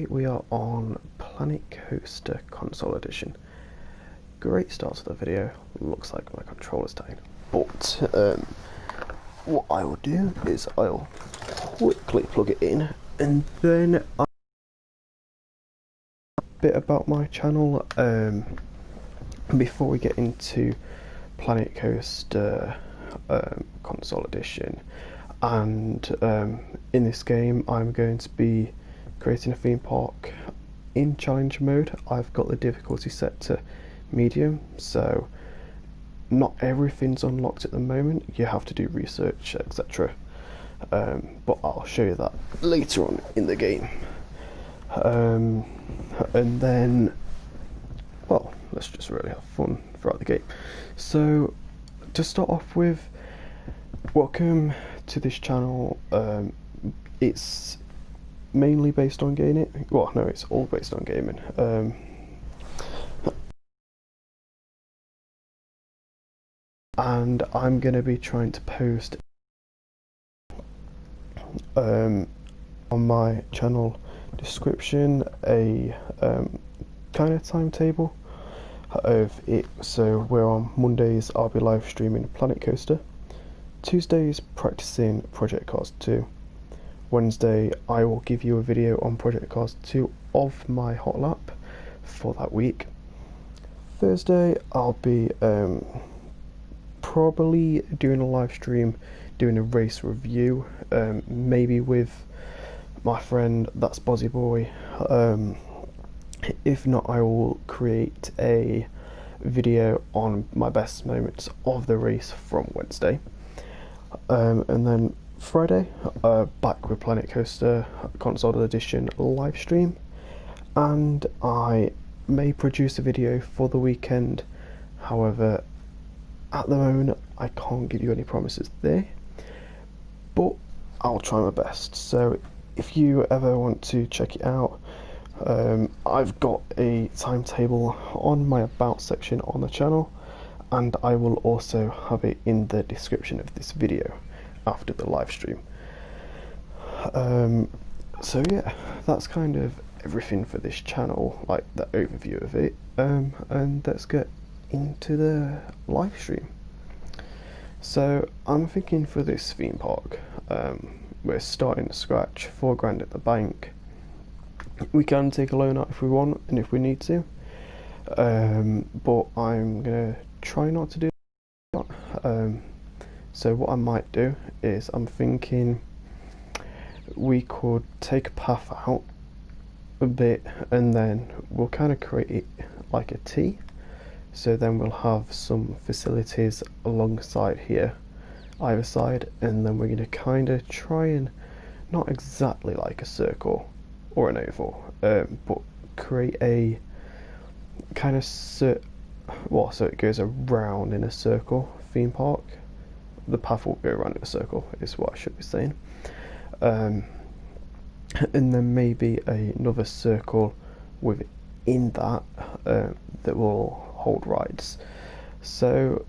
today we are on Planet Coaster Console Edition. Great start to the video, looks like my controller's dying. But what I will do is I'll quickly plug it in and then a bit about my channel before we get into Planet Coaster Console Edition. And in this game I'm going to be creating a theme park in challenge mode. I've got the difficulty set to medium, so not everything's unlocked at the moment. You have to do research, etc. But I'll show you that later on in the game. And then, well, let's just really have fun throughout the game. So to start off with, welcome to this channel. It's mainly based on gaming. Well, no, it's all based on gaming. And I'm going to be trying to post on my channel description a kind of timetable of it. So where on Mondays I'll be live streaming Planet Coaster, Tuesdays practicing Project Cars 2, Wednesday I will give you a video on Project Cars 2 of my hot lap for that week. Thursday I'll be probably doing a live stream doing a race review, maybe with my friend that's Bozzy Boy. If not, I will create a video on my best moments of the race from Wednesday. And then Friday, back with Planet Coaster Console Edition live stream, and I may produce a video for the weekend. However, at the moment I can't give you any promises there, but I'll try my best. So if you ever want to check it out, I've got a timetable on my about section on the channel, and I will also have it in the description of this video after the live stream. So yeah, that's kind of everything for this channel, like the overview of it, and let's get into the live stream. So I'm thinking for this theme park, we're starting to scratch, £4 at the bank. We can take a loan out if we want and if we need to, but I'm gonna try not to do that. So what I might do is I'm thinking we could take a path out a bit and then we'll kind of create it like a T. So then we'll have some facilities alongside here, either side, and then we're going to kind of try and, not exactly like a circle or an oval, but create a kind of so it goes around in a circle theme park. The path will go around in a circle is what I should be saying, and then maybe another circle within that that will hold rides. So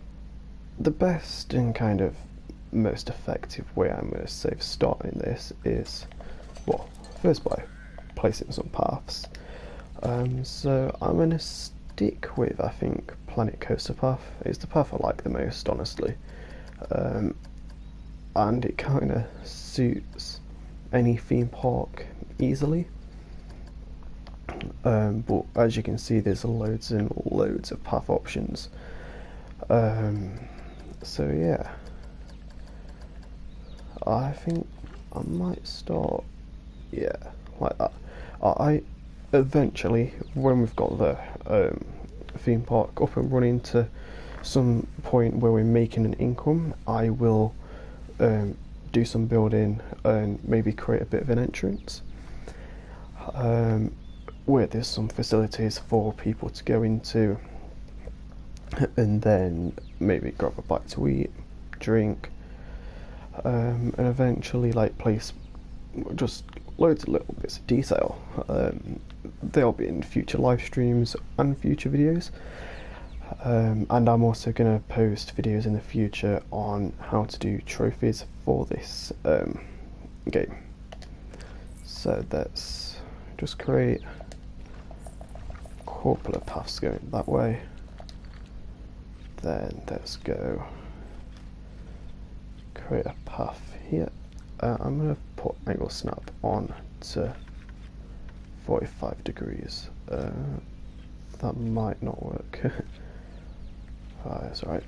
the best and kind of most effective way I'm going to say for starting this is, well, first by placing some paths. So I'm going to stick with, I think, Planet Coaster path. It's the path I like the most, honestly, and it kind of suits any theme park easily. But as you can see, there's loads and loads of path options. So yeah, I think I might start, yeah, like that. I eventually, when we've got the theme park up and running to some point where we're making an income, I will do some building and maybe create a bit of an entrance, where there's some facilities for people to go into, and then maybe grab a bite to eat, drink, and eventually like place just loads of little bits of detail. They'll be in future live streams and future videos, and I'm also going to post videos in the future on how to do trophies for this game. So let's just create a couple of paths going that way. Then let's go create a path here. I'm going to put angle snap on to 45 degrees. That might not work. That's right.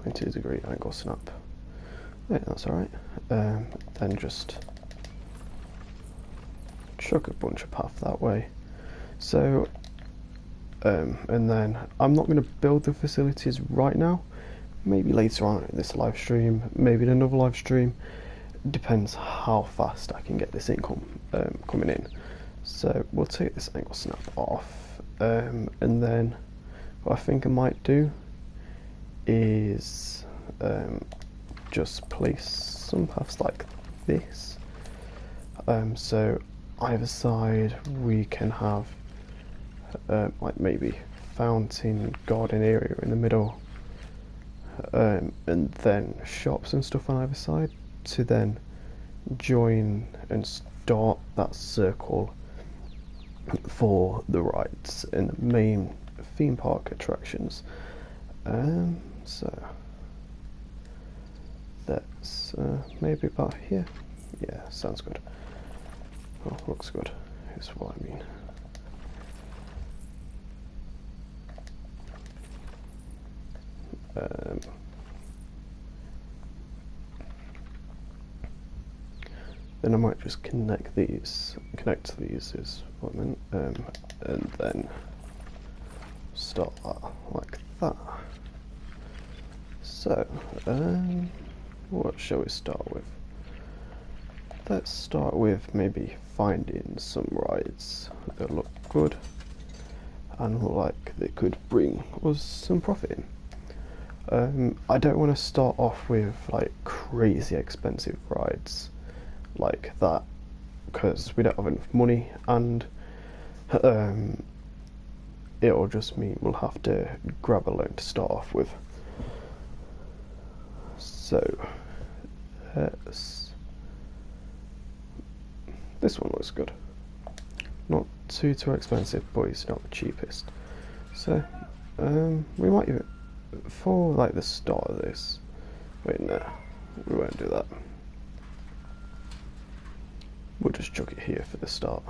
90-degree angle snap. Yeah, that's alright. Then just chuck a bunch of path that way. So, and then I'm not going to build the facilities right now. Maybe later on in this live stream, maybe in another live stream. Depends how fast I can get this income coming in. So we'll take this angle snap off, and then what I think I might do is just place some paths like this. So either side we can have like maybe fountain garden area in the middle, and then shops and stuff on either side to then join and start that circle for the rides and the main theme park attractions. So that's maybe about here. Yeah, sounds good. Oh, looks good is what I mean. Then I might just connect these is what I meant, and then start that like that. So, what shall we start with? Let's start with maybe finding some rides that look good and look like they could bring us some profit in. I don't want to start off with like crazy expensive rides like that because we don't have enough money, and it'll just mean we'll have to grab a loan to start off with. So this one looks good. Not too expensive, but it's not the cheapest. So we might even, for like the start of this, wait, no, we won't do that. We'll just chuck it here for the start.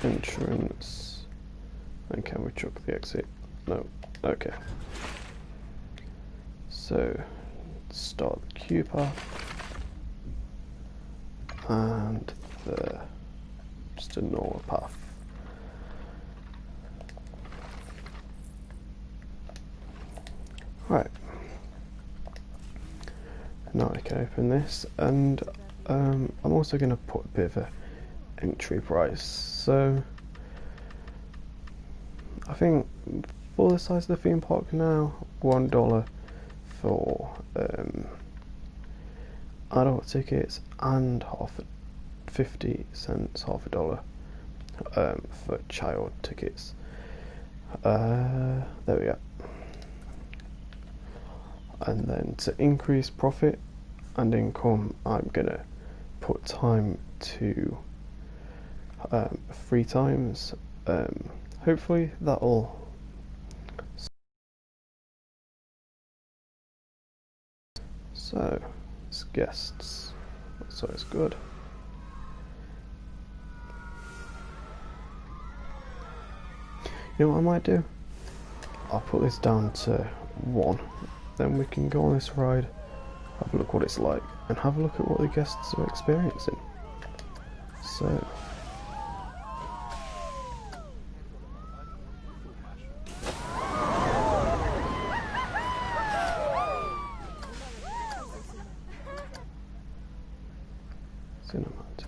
Entrance, and can we chuck the exit? No, okay. So start the queue path and just a normal path. Right. Now I can open this, and I'm also going to put a bit of a entry price. So I think for the size of the theme park now, $1 for adult tickets and 50 cents, half a dollar for child tickets. There we go. And then to increase profit and income, I'm gonna put time to 3 times. Hopefully that'll so it's guests, so it's good. You know what I might do? I'll put this down to 1. Then we can go on this ride, have a look what it's like, and have a look at what the guests are experiencing. So cinematic.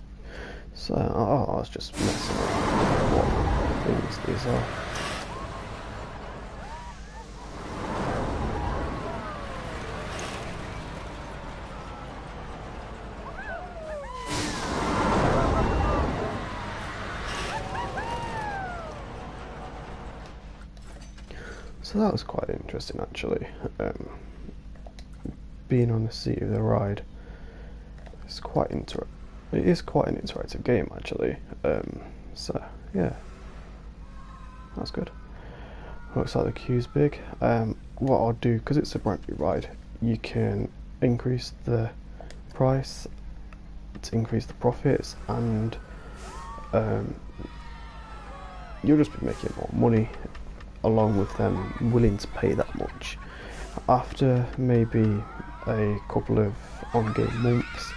So I was just messing with what things these are. So that was quite interesting actually. Being on the seat of the ride, it is quite an interactive game actually. So yeah, that's good. Looks like the queue's big. What I'll do, because it's a brand new ride, you can increase the price to increase the profits, and you'll just be making more money along with them willing to pay that much. After maybe a couple of ongoing months,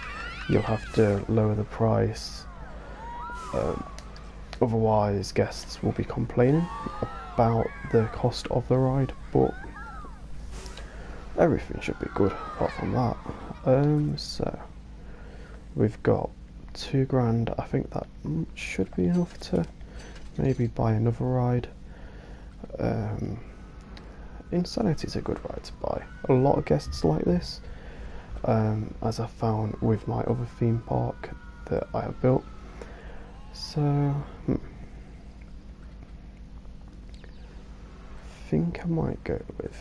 you'll have to lower the price, otherwise guests will be complaining about the cost of the ride, but everything should be good apart from that. So we've got £2,000. I think that should be enough to maybe buy another ride. Insanity's a good ride to buy. A lot of guests like this, as I found with my other theme park that I have built. So I think I might go with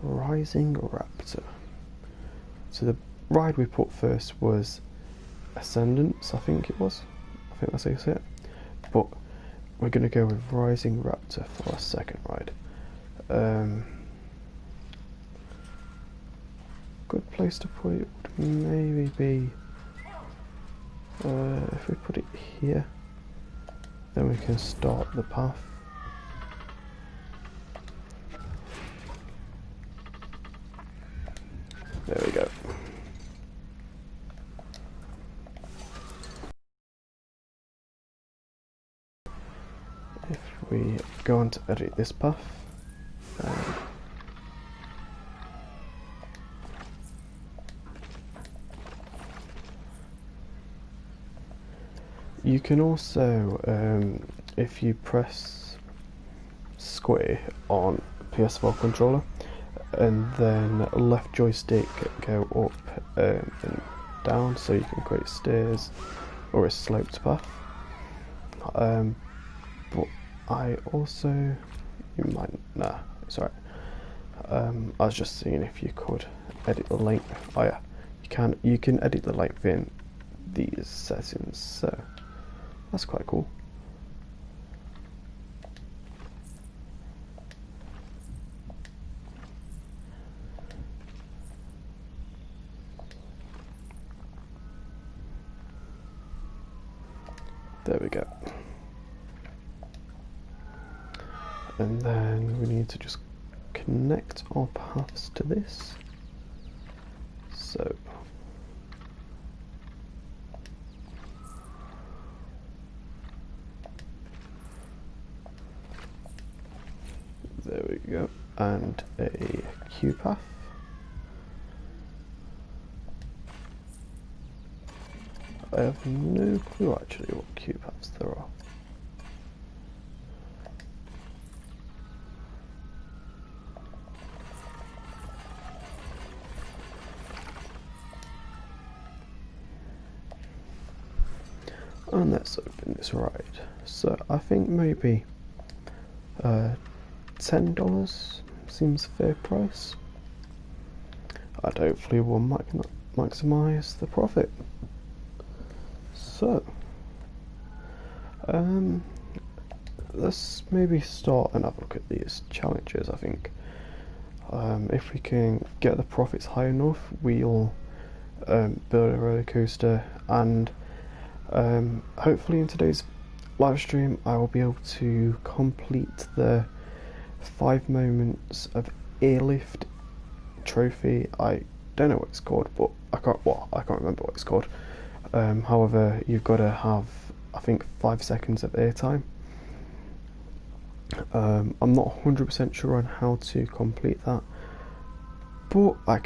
Rising Raptor. So the ride we put first was Ascendance, I think it was. I think that's how you say it. But we're going to go with Rising Raptor for our second ride. Good place to put it would maybe be if we put it here, then we can start the path. There we go. If we go on to edit this path, you can also, if you press square on PS4 controller and then left joystick go up and down, so you can create stairs or a sloped path. But I also, it's alright. I was just seeing if you could edit the length. Oh yeah, you can edit the length in these settings, so that's quite cool. There we go. And then we need to just connect our paths to this. So there we go, and a queue path. I have no clue actually what queue paths there are. And let's open this ride. So I think maybe $10 seems a fair price. And hopefully we'll maximise the profit. So let's maybe start and have a look at these challenges. I think if we can get the profits high enough, we'll build a roller coaster, and hopefully in today's live stream I will be able to complete the 5 moments of airlift trophy. I don't know what it's called, but I can't remember what it's called. However, you've got to have, I think, 5 seconds of airtime. I'm not 100% sure on how to complete that, but I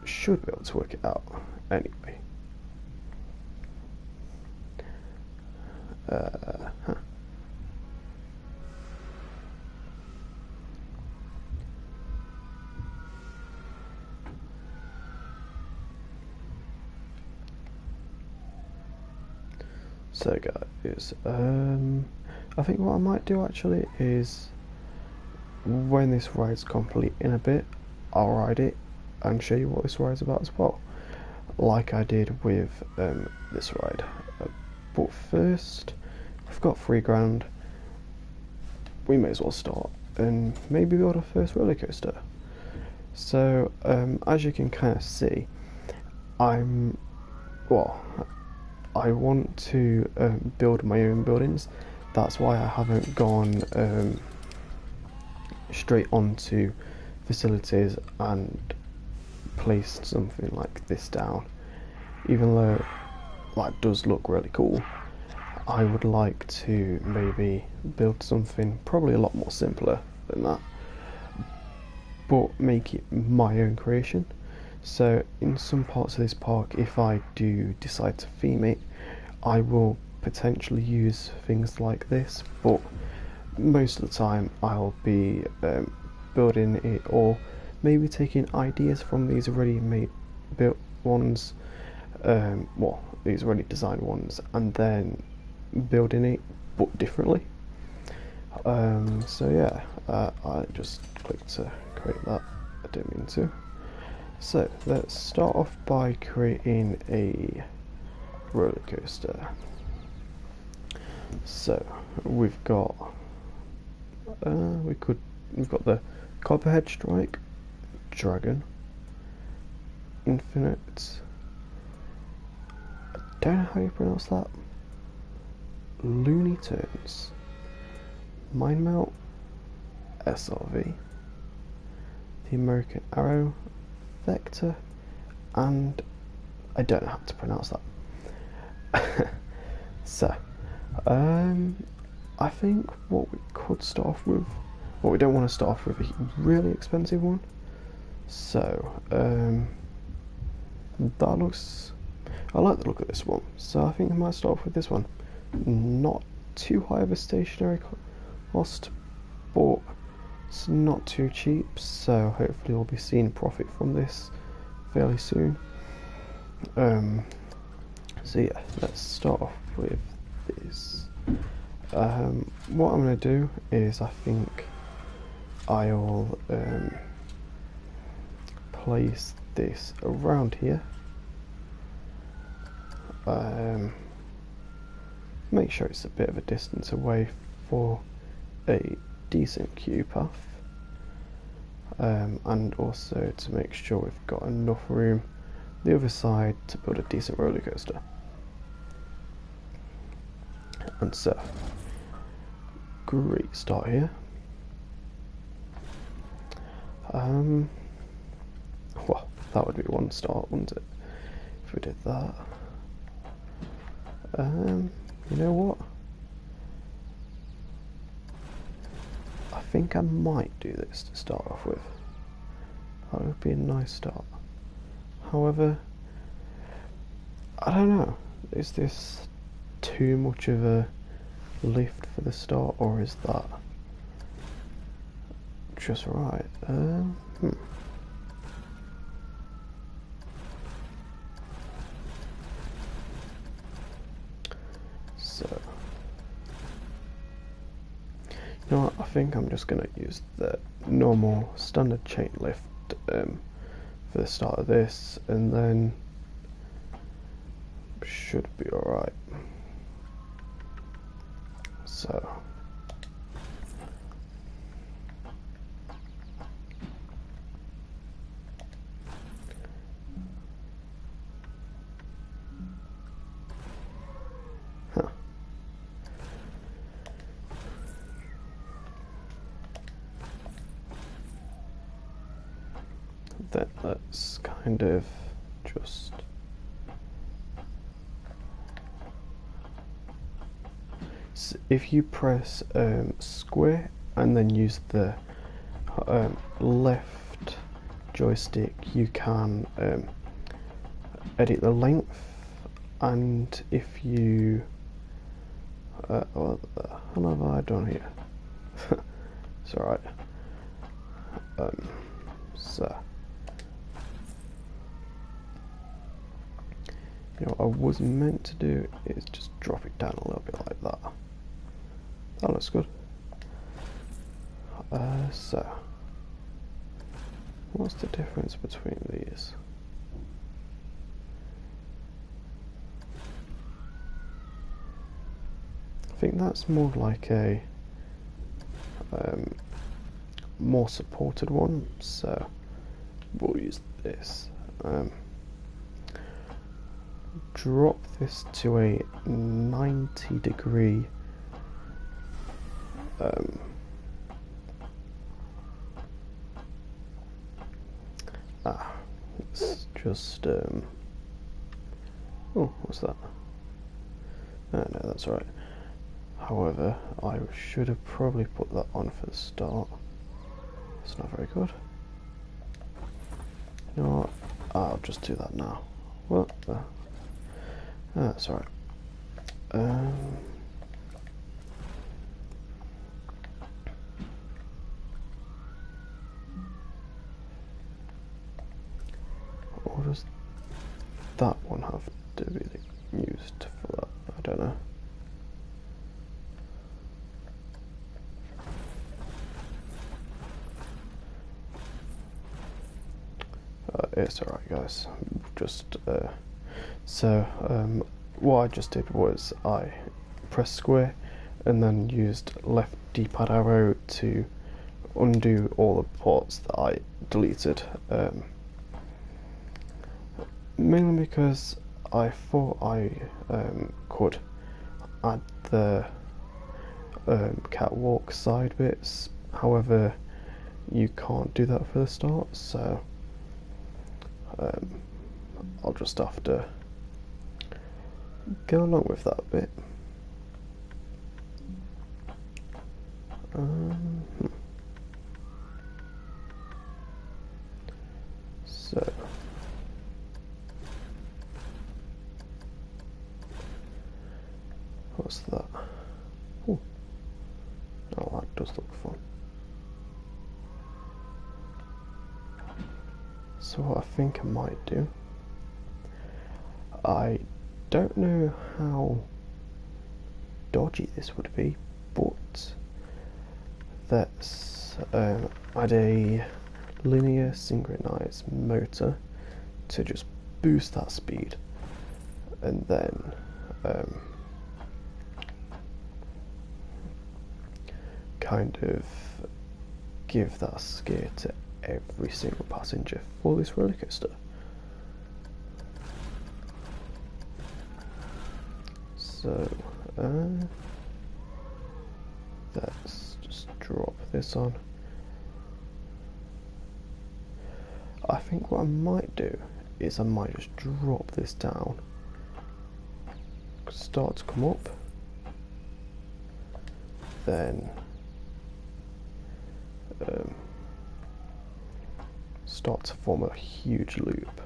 should be able to work it out anyway. So guys, I think what I might do actually is when this ride's complete in a bit, I'll ride it and show you what this ride's about as well, like I did with this ride. But first, we've got £3 grand. We may as well start and maybe build our first roller coaster. So as you can kind of see, I want to build my own buildings. That's why I haven't gone straight onto facilities and placed something like this down. Even though that does look really cool, I would like to maybe build something probably a lot more simpler than that, but make it my own creation. So in some parts of this park, if I do decide to theme it, I will potentially use things like this, but most of the time I'll be building it, or maybe taking ideas from these already made built ones, these already designed ones, and then building it but differently. So yeah, I just clicked to create that. I didn't mean to. So let's start off by creating a roller coaster. So we've got we've got the Copperhead Strike, Dragon, Infinite. I don't know how you pronounce that. Looney Tunes, Mind Melt, SRV, the American Arrow, Vector, and I don't know how to pronounce that. So, I think what we could start off with, we don't want to start off with a really expensive one. So, that looks, I like the look of this one. So I think I might start off with this one. Not too high of a stationary cost, but it's not too cheap, so hopefully we'll be seeing profit from this fairly soon. So yeah, let's start off with this. What I'm going to do is, I think I'll place this around here. Make sure it's a bit of a distance away for a decent queue path, and also to make sure we've got enough room the other side to build a decent roller coaster. And so, great start here. Well, that would be one start, wouldn't it, if we did that. You know what? I think I might do this to start off with. That would be a nice start. However, I don't know. Is this too much of a lift for the start, or is that just right? So, you know what, I think I'm just going to use the normal standard chain lift for the start of this, and then should be alright. So, then let's kind of just if you press square and then use the left joystick, you can edit the length, and if you what the hell have I done here? It's alright. So, you know, what I was meant to do is just drop it down a little bit like that. That looks good. So, what's the difference between these? I think that's more like a more supported one, so we'll use this. Drop this to a 90-degree it's just oh, what's that? Oh, no, that's alright. However, I should have probably put that on for the start. It's not very good. You know what? I'll just do that now. What? That's alright. What does that one have to be used for that? I don't know. It's alright, guys. Just what I just did was I pressed square and then used left D-pad arrow to undo all the ports that I deleted. Mainly because I thought I could add the catwalk side bits. However, you can't do that for the start, so I'll just have to go along with that bit. So what's that? Ooh. Oh, that does look fun. So what I think I might do, I don't know how dodgy this would be, but let's add a linear synchronized motor to just boost that speed, and then kind of give that scare to every single passenger for this roller coaster. So let's just drop this on. I think what I might do is I might just drop this down, start to come up, then start to form a huge loop.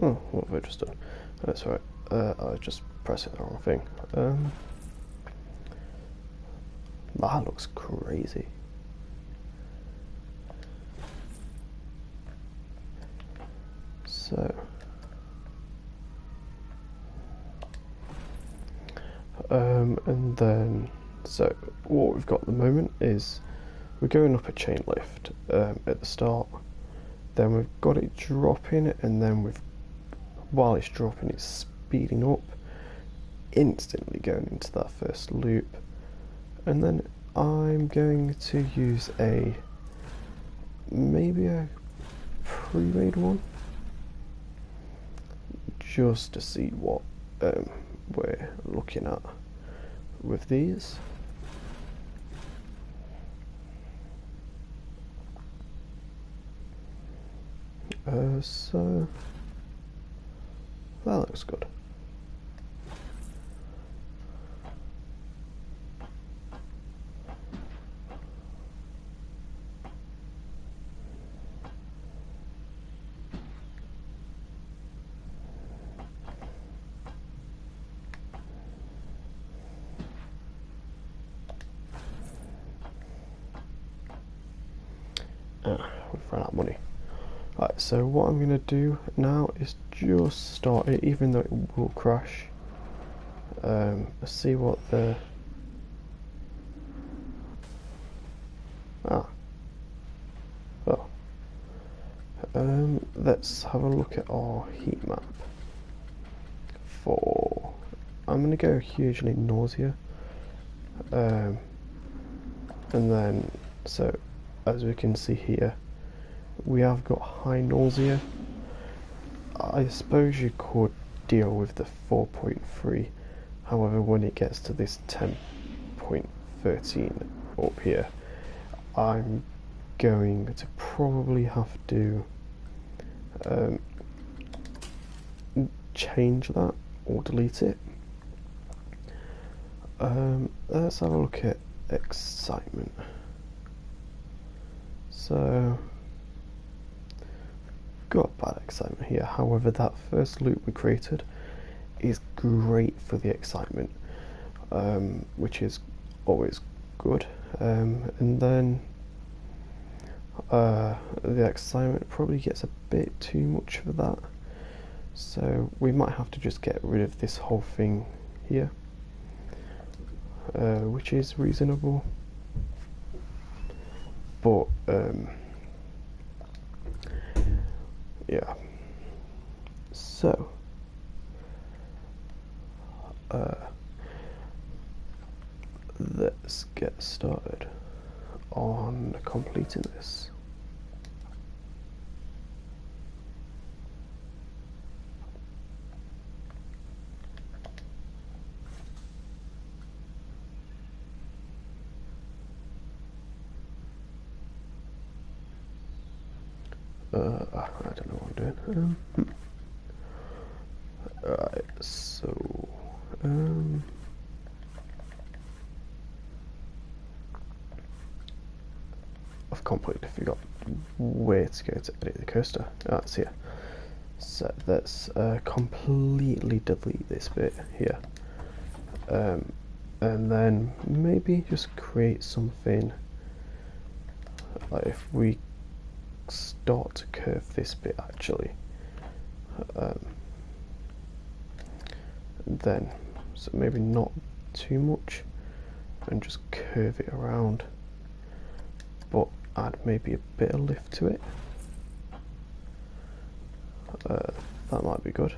Oh, what have I just done? That's right. I just pressed the wrong thing. That looks crazy. So, and then, so what we've got at the moment is we're going up a chain lift at the start. Then we've got it dropping, and then while it's dropping, it's speeding up, instantly going into that first loop. And then I'm going to use maybe a pre-made one, just to see what we're looking at with these. So that looks good. we've run out of money. Right, so what I'm going to do now is just start it, even though it will crash. Let's see what the... Ah. Oh. Let's have a look at our heat map. I'm going to go hugely nausea. And then, so as we can see here, we have got high nausea. I suppose you could deal with the 4.3, however when it gets to this 10.13 up here, I'm going to probably have to change that or delete it. Let's have a look at excitement. So got bad excitement here, however that first loop we created is great for the excitement, which is always good, and then the excitement probably gets a bit too much for that, so we might have to just get rid of this whole thing here, which is reasonable, but yeah, so let's get started on completing this. I don't know what I'm doing. Alright, so I've completely forgot where to go to edit the coaster. Ah, it's here. So let's completely delete this bit here, and then maybe just create something. Like if we start to curve this bit actually, then so maybe not too much, and just curve it around, but add maybe a bit of lift to it. That might be good.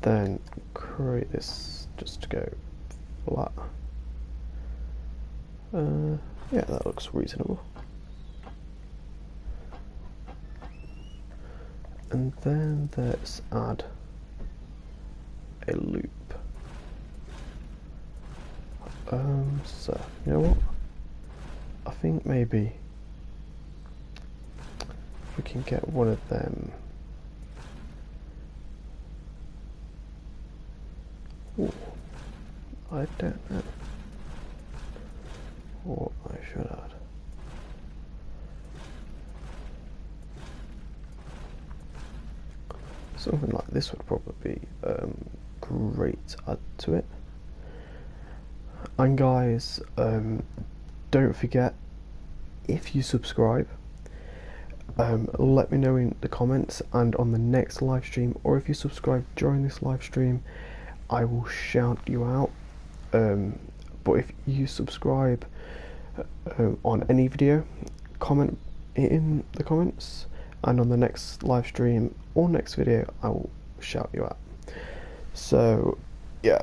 Then create this just to go flat. Yeah, that looks reasonable. And then let's add a loop. So you know what? I think maybe we can get one of them. Ooh, I don't know what I should add. Something like this would probably be great to add to it. And guys, don't forget, if you subscribe, let me know in the comments, and on the next live stream, or if you subscribe during this live stream, I will shout you out. But if you subscribe on any video, comment it in the comments, and on the next live stream or next video I will shout you out. So yeah,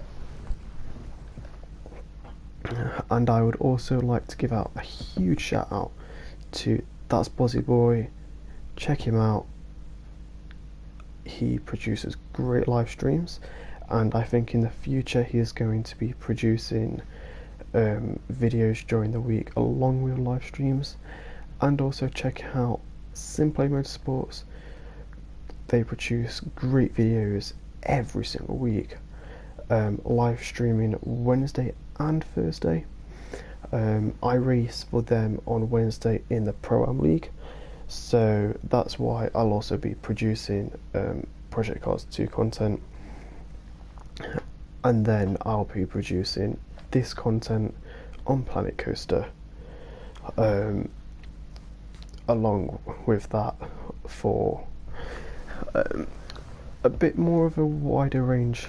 and I would also like to give out a huge shout out to That's Bozzy Boy. Check him out, he produces great live streams, and I think in the future he is going to be producing videos during the week along with live streams. And also check out Simplay Motorsports. They produce great videos every single week, live streaming Wednesday and Thursday. I race for them on Wednesday in the Pro-Am League, so that's why I'll also be producing Project Cars 2 content. and then I'll be producing this content on Planet Coaster, um, along with that for a bit more of a wider range.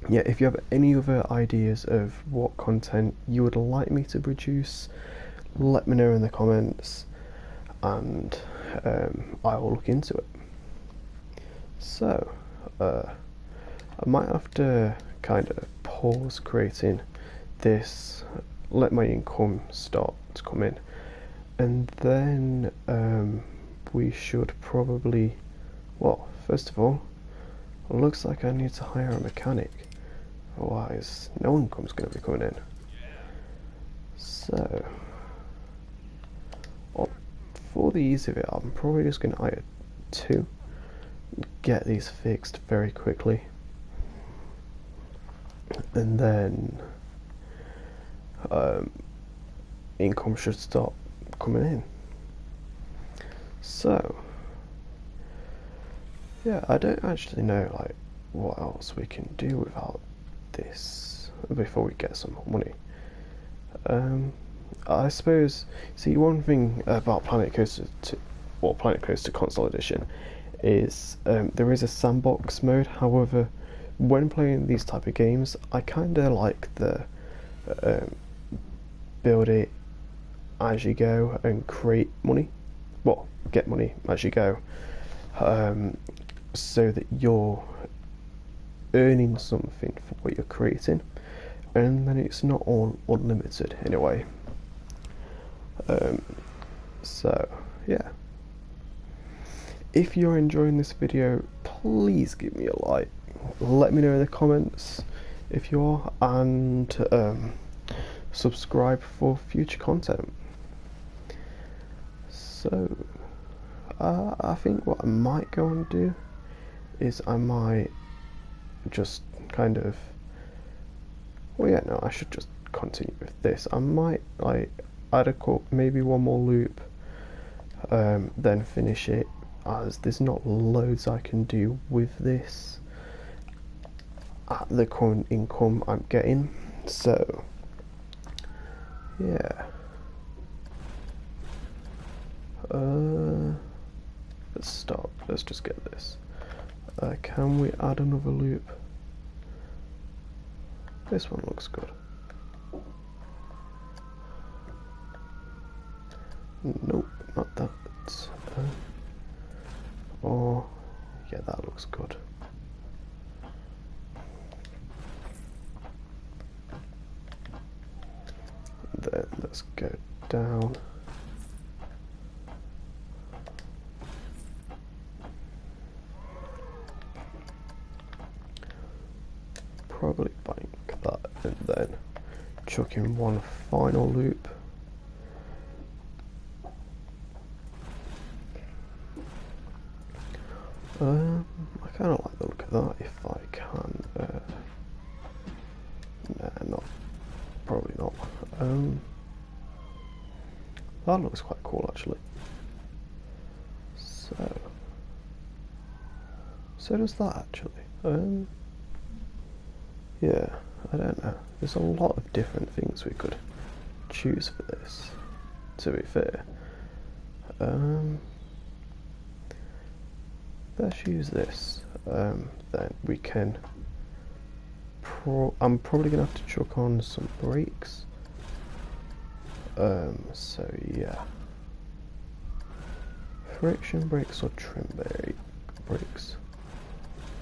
Yeah, if you have any other ideas of what content you would like me to produce, let me know in the comments, and I will look into it. So, I might have to kind of pause creating this, let my income start to come in, and then we should probably, well, first of all, it looks like I need to hire a mechanic, otherwise no income's going to be coming in. So, for the ease of it, I'm probably just going to hire 2, get these fixed very quickly, and then income should start coming in. So, yeah, I don't actually know like what else we can do without this before we get some more money. I suppose, see, one thing about Planet Coaster Planet Coaster Console Edition is there is a sandbox mode. However, when playing these type of games, I kind of like the build it as you go and create money. Well, get money as you go, so that you're earning something for what you're creating, and then it's not all unlimited in a way. So yeah, if you're enjoying this video, please give me a like, let me know in the comments if you are, and subscribe for future content. So I think what I might go and do is I might just kind of, well, yeah, no, I should just continue with this. I might like add maybe one more loop, then finish it, as there's not loads I can do with this at the current income I'm getting. So yeah, let's start. Let's just get this. Can we add another loop? This one looks good. Nope, not that. Oh, yeah, that looks good. Then let's go down. Probably bank that and then chuck in one final loop. I kind of like the look of that if I can. Nah, probably not. That looks quite cool actually. So does that actually. Yeah, I don't know. There's a lot of different things we could choose for this, to be fair. Let's use this. Then we can. I'm probably gonna have to chuck on some brakes. So yeah, friction brakes or trim brakes.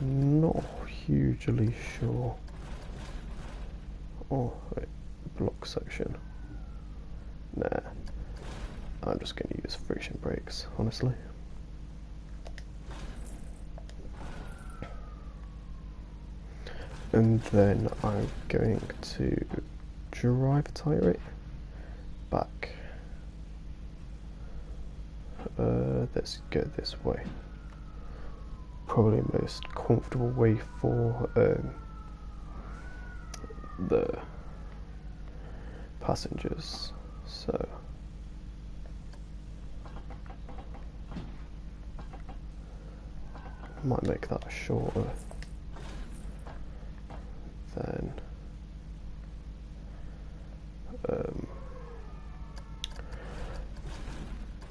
Not hugely sure. Oh wait, block section. Nah, I'm just gonna use friction brakes, honestly. And then I'm going to drive tire it back. Let's go this way. Probably most comfortable way for the passengers. So might make that shorter. Then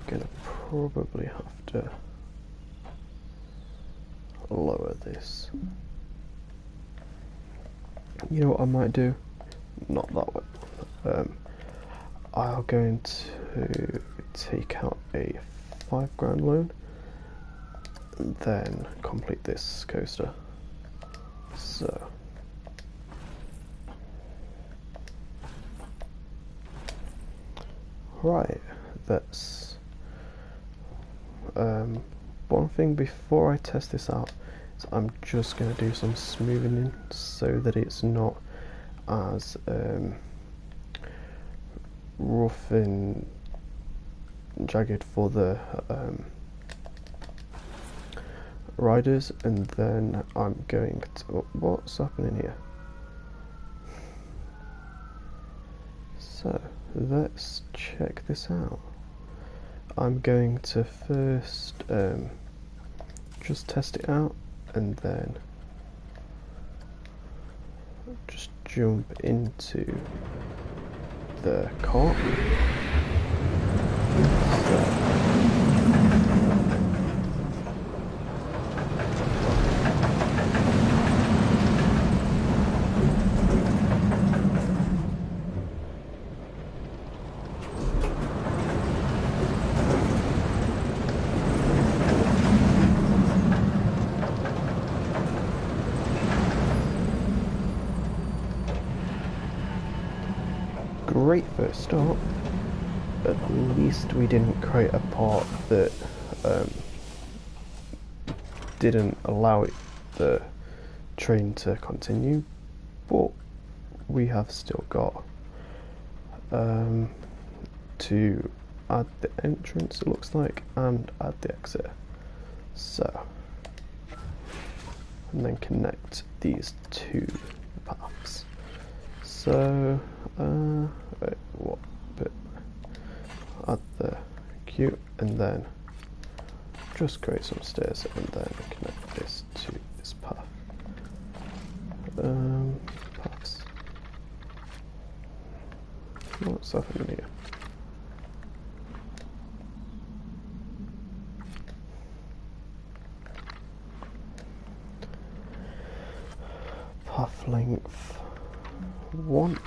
gonna probably have to lower this. You know what I might do? Not that way. I'm going to take out a £5 loan and then complete this coaster. So right, that's one thing before I test this out is I'm just going to do some smoothing in so that it's not as rough and jagged for the riders, and then I'm going to what's happening here? So let's check this out. I'm going to first just test it out and then just jump into the cart. Great first start. At least we didn't create a part that didn't allow the train to continue, but we have still got to add the entrance, it looks like, and add the exit. So, and then connect these two paths. So, wait, what bit? Add the queue and then just create some stairs and then connect this to this path. Paths. What's happening here? Path length 1.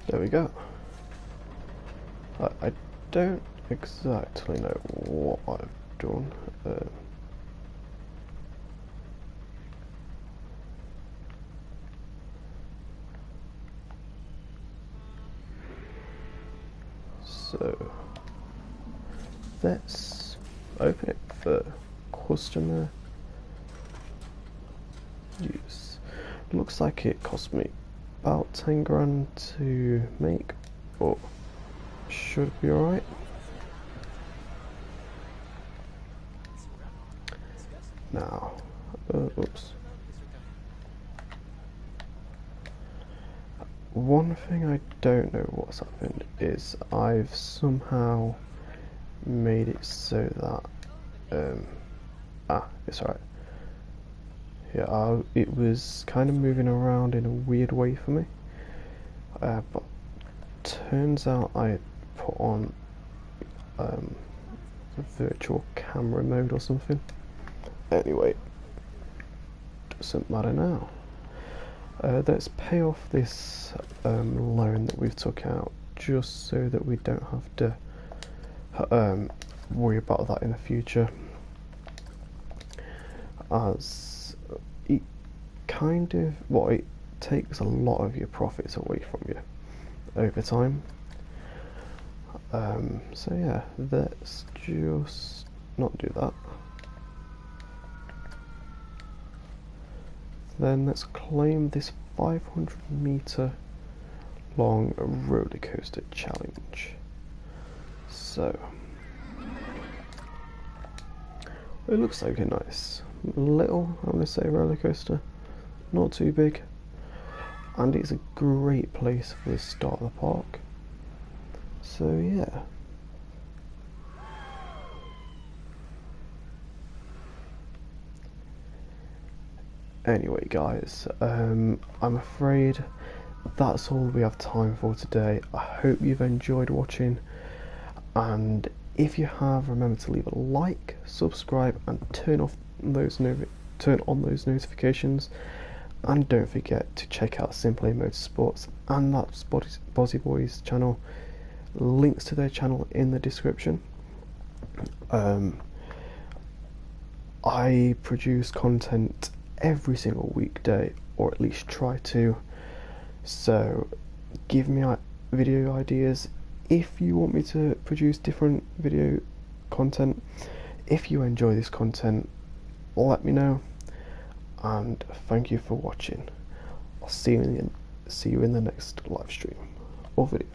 There we go. I don't exactly know what I've done. So let's open it for customer use. Looks like it cost me about 10 grand to make, but should be alright. Now, oops. One thing I don't know what's happened is I've somehow made it so that it's alright. Yeah, it was kind of moving around in a weird way for me, but turns out I put on a virtual camera mode or something. Anyway, doesn't matter now. Let's pay off this loan that we've took out, just so that we don't have to worry about that in the future, as it kind of, well, it takes a lot of your profits away from you over time. So yeah, let's just not do that. Then let's claim this 500-meter long roller coaster challenge. So it looks like a nice little, I'm gonna say, roller coaster. Not too big. and it's a great place for the start of the park. So yeah. Anyway guys, I'm afraid that's all we have time for today. I hope you've enjoyed watching, and if you have, remember to leave a like, subscribe, and turn on those notifications. And don't forget to check out Simply Motorsports and that's Bozzy Boys channel. Links to their channel in the description. I produce content every single weekday, or at least try to. So give me video ideas if you want me to produce different video content. If you enjoy this content, let me know. And thank you for watching. I'll see you in the next live stream or video.